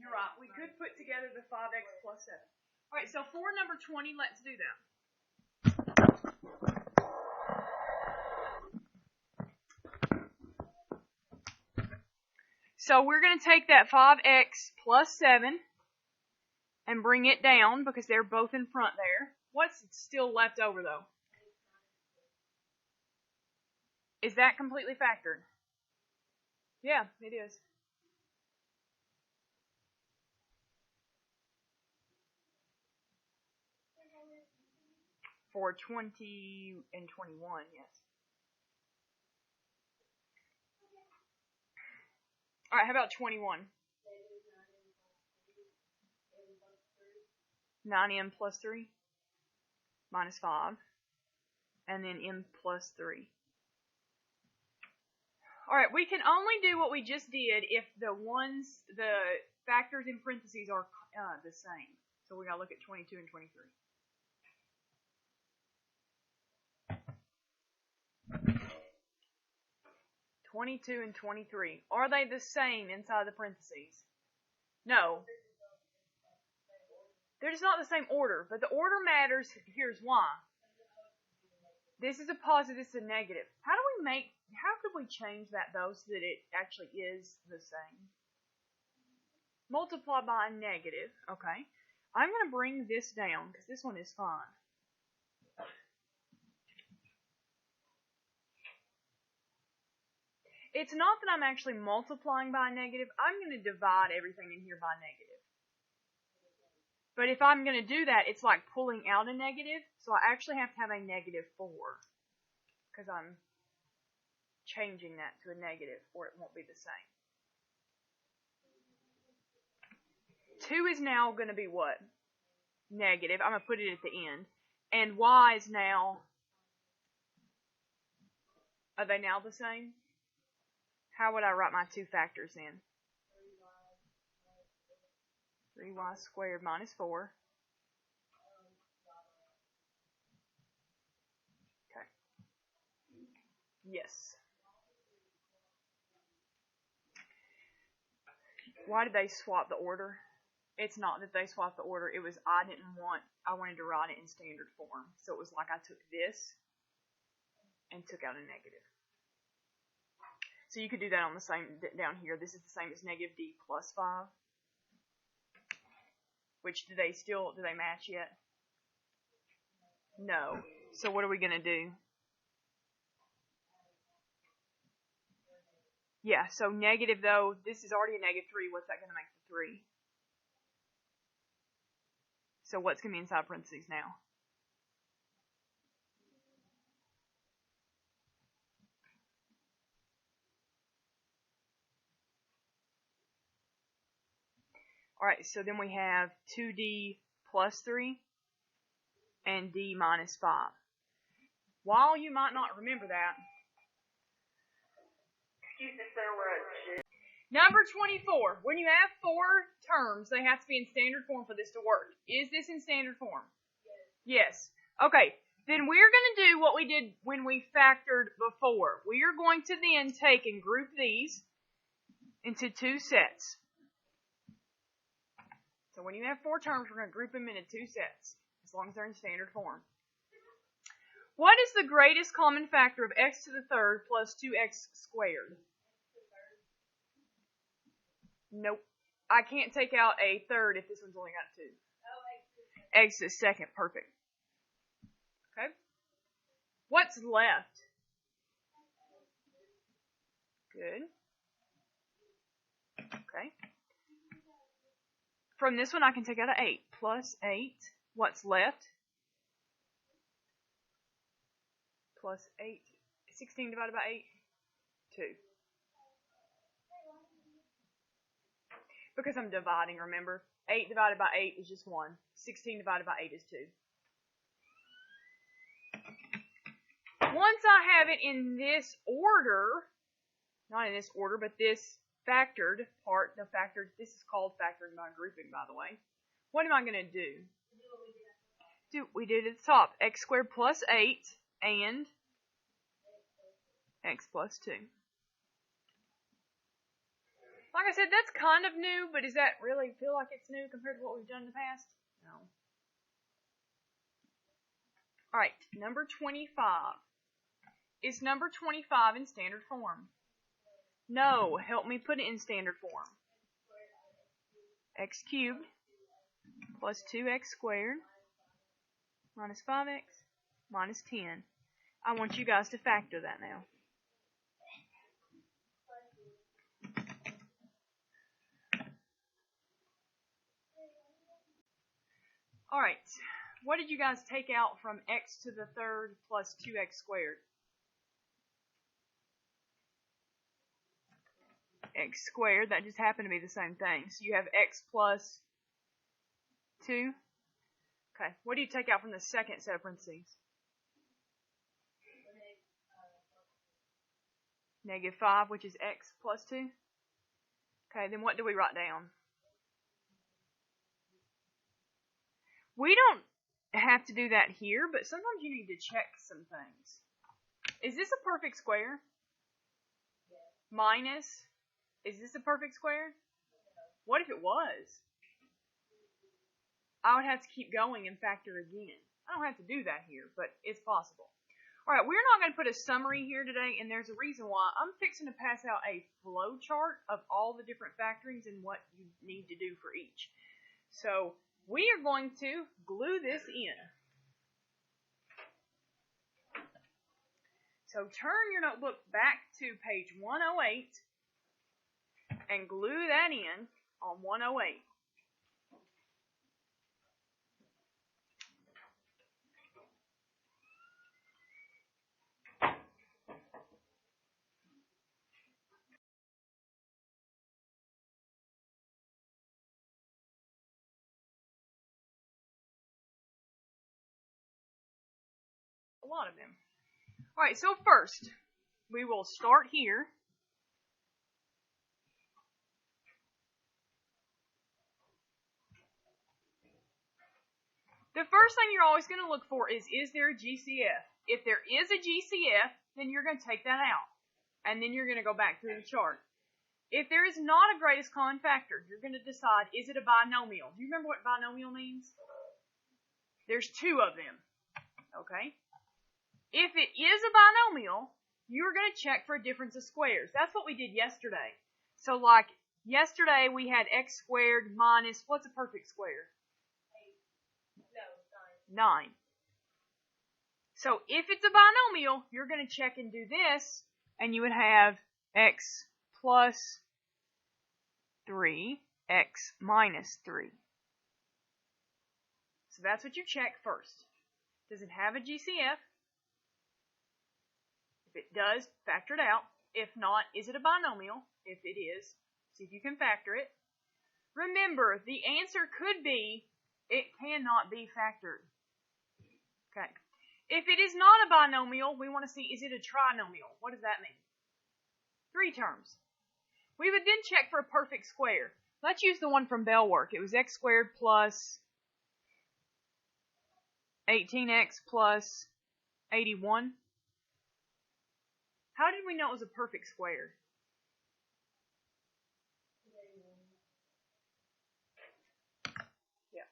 You're right. We could put together the 5x plus 7. All right, so for number 20, let's do that. So we're going to take that 5x plus 7 and bring it down because they're both in front there. What's still left over, though? Is that completely factored? Yeah, it is. For 20 and 21, yes. All right, how about 21? 9m plus 3 minus 5, and then m plus 3. All right, we can only do what we just did if the factors in parentheses are the same. So we got to look at 22 and 23. 22 and 23. Are they the same inside the parentheses? No. They're just not the same order, but the order matters. Here's why. This is a positive, this is a negative. How could we change that though so that it actually is the same? Multiply by a negative, okay. I'm going to bring this down because this one is fine. It's not that I'm actually multiplying by a negative. I'm going to divide everything in here by negative. But if I'm going to do that, it's like pulling out a negative. So I actually have to have a negative 4. Because I'm changing that to a negative, or it won't be the same. 2 is now going to be what? Negative. I'm going to put it at the end. And y is now... Are they now the same? How would I write my two factors in? 3y squared minus 4. Okay. Yes. Why did they swap the order? It's not that they swapped the order. It was I wanted to write it in standard form. So it was like I took this and took out a negative. So you could do that on the same, down here. This is the same as negative d plus 5. Which, do they match yet? No. So what are we going to do? Yeah, so negative though, this is already a negative 3. What's that going to make the 3? So what's going to be inside parentheses now? Alright, so then we have 2d plus 3 and d minus 5. While you might not remember that, number 24, when you have 4 terms, they have to be in standard form for this to work. Is this in standard form? Yes. Okay, then we're going to do what we did when we factored before. We are going to then take and group these into 2 sets. So when you have 4 terms, we're going to group them into 2 sets, as long as they're in standard form. What is the greatest common factor of x to the third plus 2x squared? Nope. I can't take out a third if this one's only got 2. X is second. Perfect. Okay. What's left? Good. Okay. From this one, I can take out an 8. Plus 8. What's left? Plus 8. 16 divided by 8? 2. Because I'm dividing, remember? 8 divided by 8 is just 1. 16 divided by 8 is 2. Once I have it in this order, not in this order, but this factored part, this is called factoring by grouping, by the way. What am I going to do? We did at the top. X squared plus 8 and x plus 2. Like I said, that's kind of new, but does that really feel like it's new compared to what we've done in the past? No. Alright, number 25. Is number 25 in standard form? No, help me put it in standard form. X cubed plus 2x squared minus 5x minus 10. I want you guys to factor that now. Alright, what did you guys take out from x to the third plus 2x squared? X squared, that just happened to be the same thing. So you have x plus 2. Okay, what do you take out from the second set of parentheses? Negative 5, which is x plus 2. Okay, then what do we write down? We don't have to do that here, but sometimes you need to check some things. Is this a perfect square? Minus, is this a perfect square? What if it was? I would have to keep going and factor again. I don't have to do that here, but it's possible. Alright, we're not going to put a summary here today, and there's a reason why. I'm fixing to pass out a flow chart of all the different factorings and what you need to do for each. So, we are going to glue this in. So, turn your notebook back to page 108 and glue that in on 108. A lot of them. Alright, so first, we will start here. The first thing you're always going to look for is there a GCF? If there is a GCF, then you're going to take that out. And then you're going to go back through the chart. If there is not a greatest common factor, you're going to decide, is it a binomial? Do you remember what binomial means? There's two of them. Okay? If it is a binomial, you're going to check for a difference of squares. That's what we did yesterday. So like yesterday we had x squared minus, what's a perfect square? 9. So if it's a binomial, you're going to check and do this, and you would have x plus 3, x minus 3. So that's what you check first. Does it have a GCF? If it does, factor it out. If not, is it a binomial? If it is, see if you can factor it. Remember, the answer could be, it cannot be factored. Okay. If it is not a binomial, we want to see, is it a trinomial? What does that mean? 3 terms. We would then check for a perfect square. Let's use the one from Bell Work. It was x squared plus 18x plus 81. How did we know it was a perfect square? Yeah.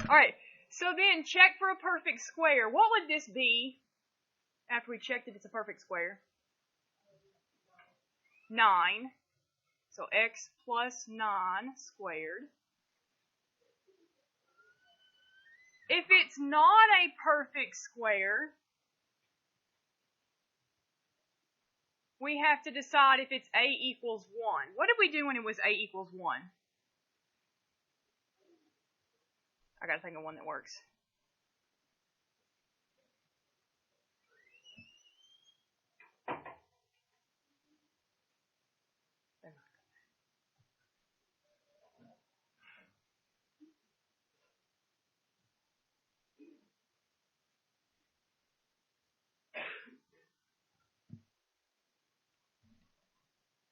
Alright, so then check for a perfect square. What would this be after we checked that it's a perfect square? 9. So x plus 9 squared. If it's not a perfect square, we have to decide if it's a equals 1. What did we do when it was a equals 1? I gotta think of one that works.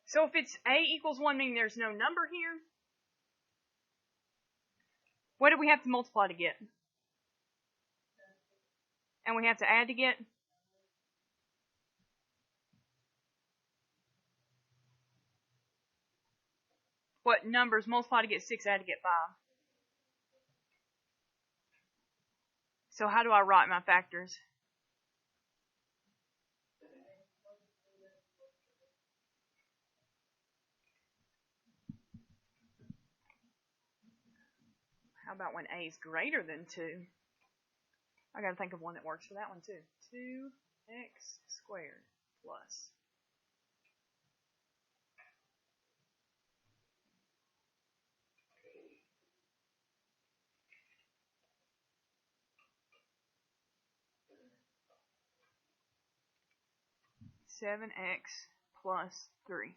So if it's a equals 1, meaning there's no number here, what do we have to multiply to get? And we have to add to get? What numbers multiply to get 6, add to get 5? So how do I write my factors? How about when a is greater than 2? I gotta think of one that works for that one too. 2x squared plus 7x plus 3.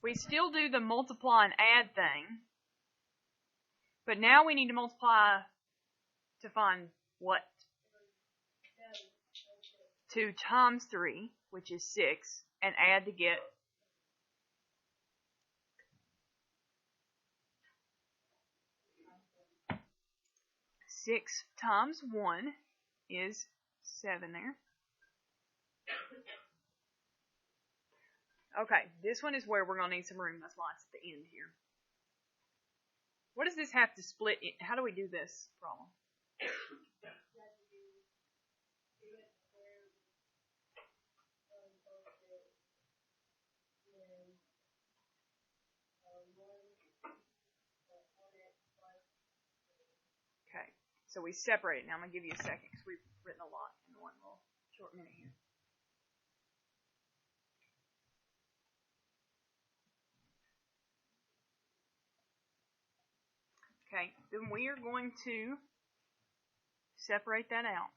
We still do the multiply and add thing, but now we need to multiply to find what? 2 times 3, which is 6, and add to get 6 times 1 is 7 there. Okay, this one is where we're going to need some room. That's why it's at the end here. What does this have to split in? How do we do this problem? Okay, so we separate it. Now I'm going to give you a second because we've written a lot in one little short minute here. Okay, then we are going to separate that out.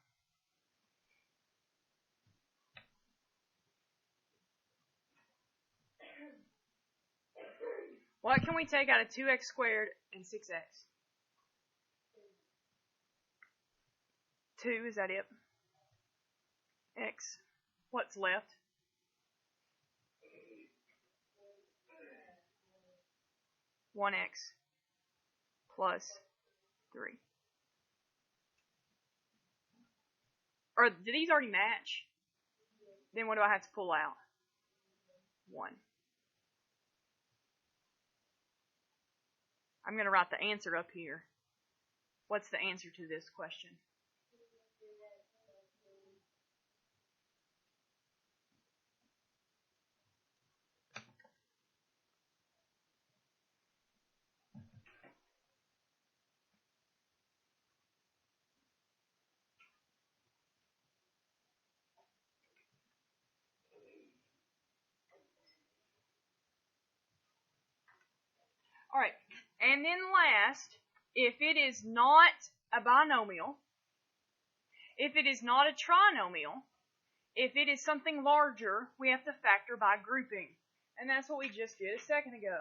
What can we take out of 2x squared and 6x? 2, is that it? X. What's left? One x plus 3. Or do these already match? Then what do I have to pull out? 1. I'm going to write the answer up here. What's the answer to this question? All right, and then last, if it is not a binomial, if it is not a trinomial, if it is something larger, we have to factor by grouping. And that's what we just did a second ago.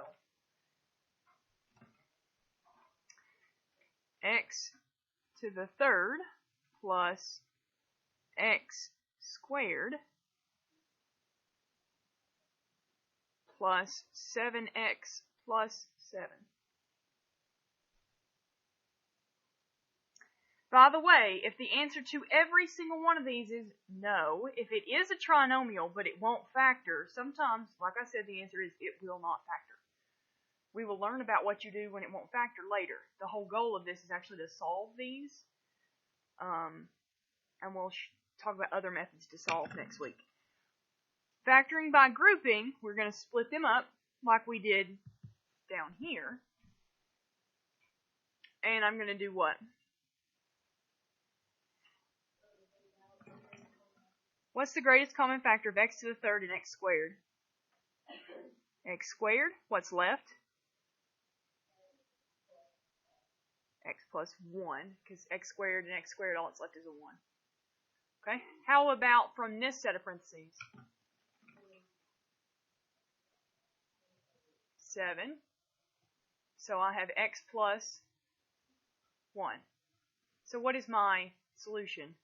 X to the third plus x squared plus 7x plus 7. By the way, if the answer to every single one of these is no, if it is a trinomial but it won't factor, sometimes, like I said, the answer is it will not factor. We will learn about what you do when it won't factor later. The whole goal of this is actually to solve these, and we'll talk about other methods to solve next week. Factoring by grouping, we're going to split them up like we did down here. And I'm going to do what? What's the greatest common factor of x to the third and x squared? X squared. What's left? X plus 1, because x squared and x squared, all that's left is a 1. Okay? How about from this set of parentheses? 7. So I have x plus 1. So what is my solution?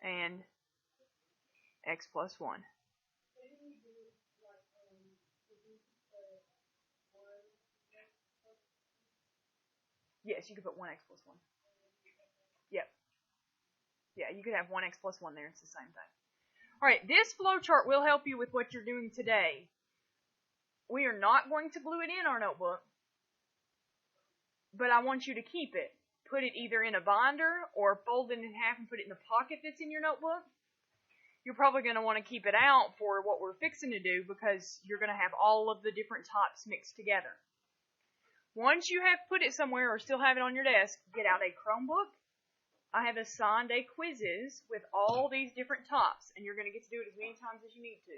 And x plus 1. Yes, you could put 1x plus 1. Yep. Yeah, you could have 1x plus 1 there. It's the same thing. Alright, this flowchart will help you with what you're doing today. We are not going to glue it in our notebook, but I want you to keep it. Put it either in a binder or fold it in half and put it in the pocket that's in your notebook. You're probably going to want to keep it out for what we're fixing to do because you're going to have all of the different types mixed together. Once you have put it somewhere or still have it on your desk, get out a Chromebook. I have assigned a quizzes with all these different types, and you're going to get to do it as many times as you need to.